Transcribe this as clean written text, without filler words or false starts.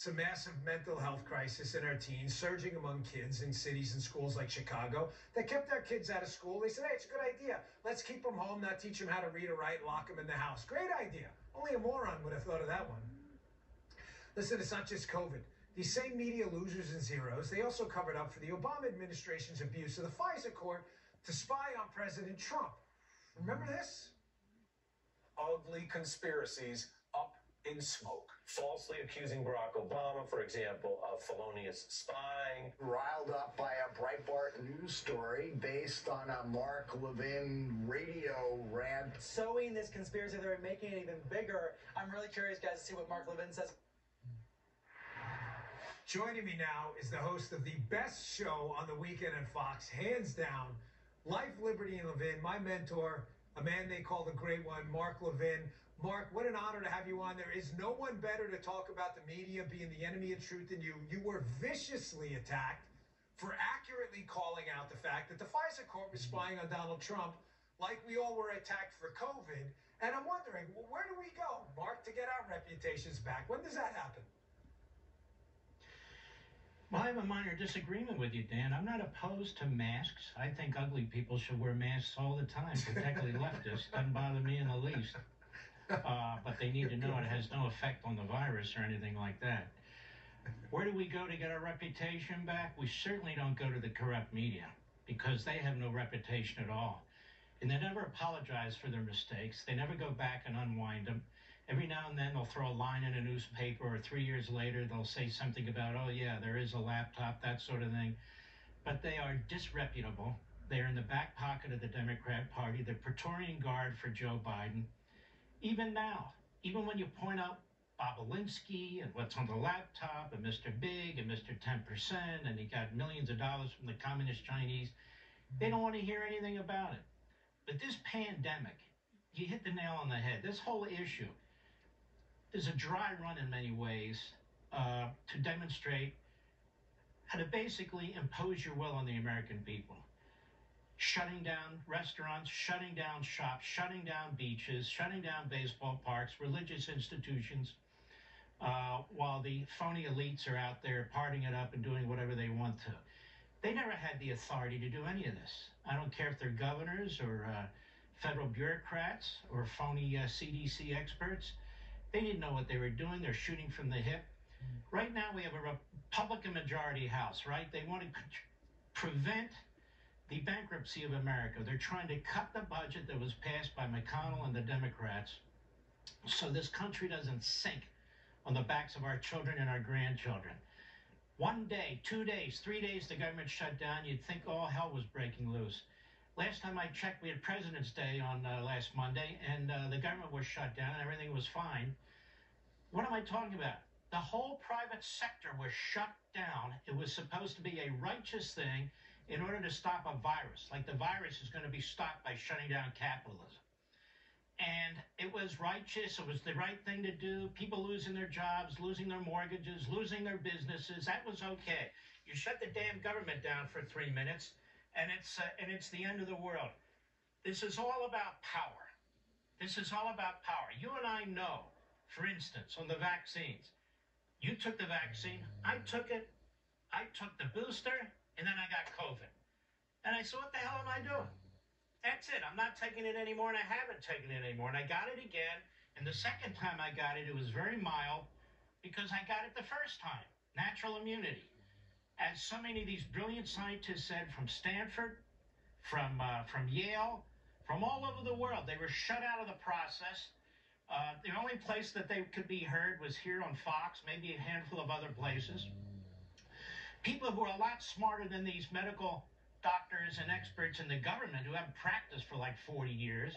It's a massive mental health crisis in our teens, surging among kids in cities and schools like Chicago that kept their kids out of school. They said, hey, it's a good idea. Let's keep them home, not teach them how to read or write, lock them in the house. Great idea. Only a moron would have thought of that one. Listen, it's not just COVID. These same media losers and zeros, they also covered up for the Obama administration's abuse of the FISA court to spy on President Trump. Remember this? Ugly conspiracies up in smoke. Falsely accusing Barack Obama, for example, of felonious spying. Riled up by a Breitbart news story based on a Mark Levin radio rant. Sowing this conspiracy, they're making it even bigger. I'm really curious, guys, to see what Mark Levin says. Joining me now is the host of the best show on the weekend at Fox, hands down, Life, Liberty, and Levin, my mentor, a man they call the Great One, Mark Levin. Mark, what an honor to have you on. There is no one better to talk about the media being the enemy of truth than you. You were viciously attacked for accurately calling out the fact that the FISA court was spying on Donald Trump, like we all were attacked for COVID. And I'm wondering, well, where do we go, Mark, to get our reputations back? When does that happen? Well, I have a minor disagreement with you, Dan. I'm not opposed to masks. I think ugly people should wear masks all the time, particularly leftists. Doesn't bother me in the least. But they need to know it has no effect on the virus or anything like that. Where do we go to get our reputation back? We certainly don't go to the corrupt media because they have no reputation at all. And they never apologize for their mistakes. They never go back and unwind them. Every now and then they'll throw a line in a newspaper, or 3 years later they'll say something about, oh yeah, there is a laptop, that sort of thing. But they are disreputable. They're in the back pocket of the Democrat Party. They're Praetorian Guard for Joe Biden. Even now, even when you point out Bobolinsky and what's on the laptop and Mr. Big and Mr. 10% and he got millions of dollars from the communist Chinese, they don't want to hear anything about it. But this pandemic, you hit the nail on the head. This whole issue is a dry run in many ways to demonstrate how to basically impose your will on the American people. Shutting down restaurants, shutting down shops, shutting down beaches, shutting down baseball parks, religious institutions, while the phony elites are out there partying it up and doing whatever they want to. They never had the authority to do any of this. I don't care if they're governors or federal bureaucrats or phony CDC experts. They didn't know what they were doing. They're shooting from the hip. Right now we have a Republican majority House, right? They want to prevent the bankruptcy of America. They're trying to cut the budget that was passed by McConnell and the Democrats so this country doesn't sink on the backs of our children and our grandchildren. 1 day, 2 days, 3 days, the government shut down. You'd think all hell was breaking loose. Last time I checked, we had President's Day on last Monday, and the government was shut down and everything was fine. What am I talking about? The whole private sector was shut down. It was supposed to be a righteous thing in order to stop a virus. Like the virus is going to be stopped by shutting down capitalism. And it was righteous. It was the right thing to do. People losing their jobs, losing their mortgages, losing their businesses. That was okay. You shut the damn government down for 3 minutes, and it's the end of the world. This is all about power. This is all about power. You and I know, for instance, on the vaccines. You took the vaccine. I took it. I took the booster, and then I got COVID. And I said, what the hell am I doing? That's it. I'm not taking it anymore, and I haven't taken it anymore. And I got it again. And the second time I got it, it was very mild because I got it the first time. Natural immunity. As so many of these brilliant scientists said from Stanford, from Yale, from all over the world, they were shut out of the process. The only place that they could be heard was here on Fox, maybe a handful of other places. People who are a lot smarter than these medical doctors and experts in the government who haven't practiced for like 40 years.